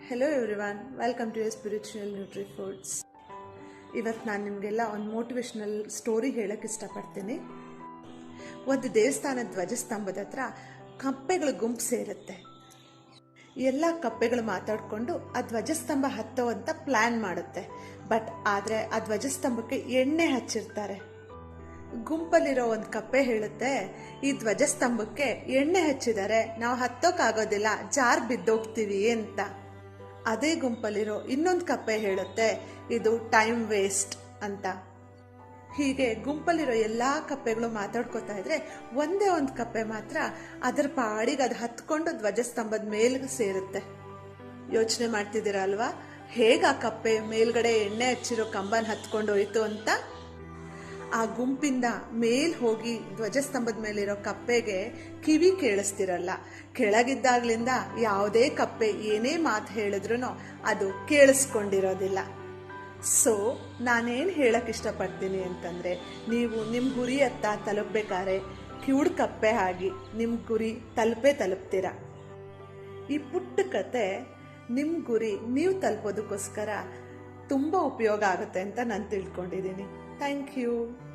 Hello everyone, welcome to spiritual nutri foods. ಇವತ್ತು ನಾನು ನಿಮಗೆಲ್ಲ ಒಂದು ಮೋಟಿವೇಶ್ನಲ್ ಸ್ಟೋರಿ ಹೇಳಕ್ಕೆ ಇಷ್ಟಪಡ್ತೀನಿ. ಒಂದು ದೇವಸ್ಥಾನದ ಧ್ವಜಸ್ತಂಭದ ಹತ್ರ ಕಪ್ಪೆಗಳು ಗುಂಪು ಸೇರುತ್ತೆ. ಎಲ್ಲ ಕಪ್ಪೆಗಳು ಮಾತಾಡಿಕೊಂಡು ಆ ಧ್ವಜಸ್ತಂಭ ಹತ್ತೋ ಅಂತ ಪ್ಲ್ಯಾನ್ ಮಾಡುತ್ತೆ. ಆದರೆ ಆ ಧ್ವಜಸ್ತಂಭಕ್ಕೆ ಎಣ್ಣೆ ಹಚ್ಚಿರ್ತಾರೆ. ಗುಂಪಲ್ಲಿರೋ ಒಂದು ಕಪ್ಪೆ ಹೇಳುತ್ತೆ, ಈ ಧ್ವಜಸ್ತಂಭಕ್ಕೆ ಎಣ್ಣೆ ಹಚ್ಚಿದ್ದಾರೆ, ನಾವು ಹತ್ತೋಕ್ಕಾಗೋದಿಲ್ಲ, ಜಾರ್ ಬಿದ್ದೋಗ್ತೀವಿ ಅಂತ. ಅದೇ ಗುಂಪಲ್ಲಿರೋ ಇನ್ನೊಂದು ಕಪ್ಪೆ ಹೇಳುತ್ತೆ, ಇದು ಟೈಮ್ ವೇಸ್ಟ್ ಅಂತ. ಹೀಗೆ ಗುಂಪಲ್ಲಿರೋ ಎಲ್ಲ ಕಪ್ಪೆಗಳು ಮಾತಾಡ್ಕೋತಾ ಇದ್ರೆ ಒಂದೇ ಒಂದು ಕಪ್ಪೆ ಮಾತ್ರ ಅದರ ಪಾಡಿಗೆ ಅದು ಹತ್ಕೊಂಡು ಧ್ವಜಸ್ತಂಭದ ಮೇಲ್ಗೆ ಸೇರುತ್ತೆ. ಯೋಚನೆ ಮಾಡ್ತಿದ್ದೀರಾ ಅಲ್ವಾ, ಹೇಗೆ ಆ ಕಪ್ಪೆ ಮೇಲ್ಗಡೆ ಎಣ್ಣೆ ಹಚ್ಚಿರೋ ಕಂಬನ ಹತ್ಕೊಂಡು ಹೋಯ್ತು ಅಂತ? ಆ ಗುಂಪಿಂದ ಮೇಲ್ ಹೋಗಿ ಧ್ವಜಸ್ತಂಭದ ಮೇಲಿರೋ ಕಪ್ಪೆಗೆ ಕಿವಿ ಕೇಳಿಸ್ತಿರಲ್ಲ. ಕೆಳಗಿದ್ದಾಗ್ಲಿಂದ ಯಾವುದೇ ಕಪ್ಪೆ ಏನೇ ಮಾತು ಹೇಳಿದ್ರು ಅದು ಕೇಳಿಸ್ಕೊಂಡಿರೋದಿಲ್ಲ. ಸೊ ನಾನೇನು ಹೇಳಕ್ ಇಷ್ಟಪಡ್ತೀನಿ ಅಂತಂದ್ರೆ, ನೀವು ನಿಮ್ಮ ಗುರಿಯತ್ತ ತಲುಪಬೇಕಾದ್ರೆ ಕಿವುಡ್ ಕಪ್ಪೆ ಆಗಿ ನಿಮ್ಮ ಗುರಿ ತಲುಪ್ತೀರ. ಈ ಪುಟ್ಟ ಕತೆ ನಿಮ್ಮ ಗುರಿ ನೀವು ತಲುಪೋದಕ್ಕೋಸ್ಕರ ತುಂಬ ಉಪಯೋಗ ಆಗುತ್ತೆ ಅಂತ ನಾನು ತಿಳ್ಕೊಂಡಿದ್ದೀನಿ. Thank you.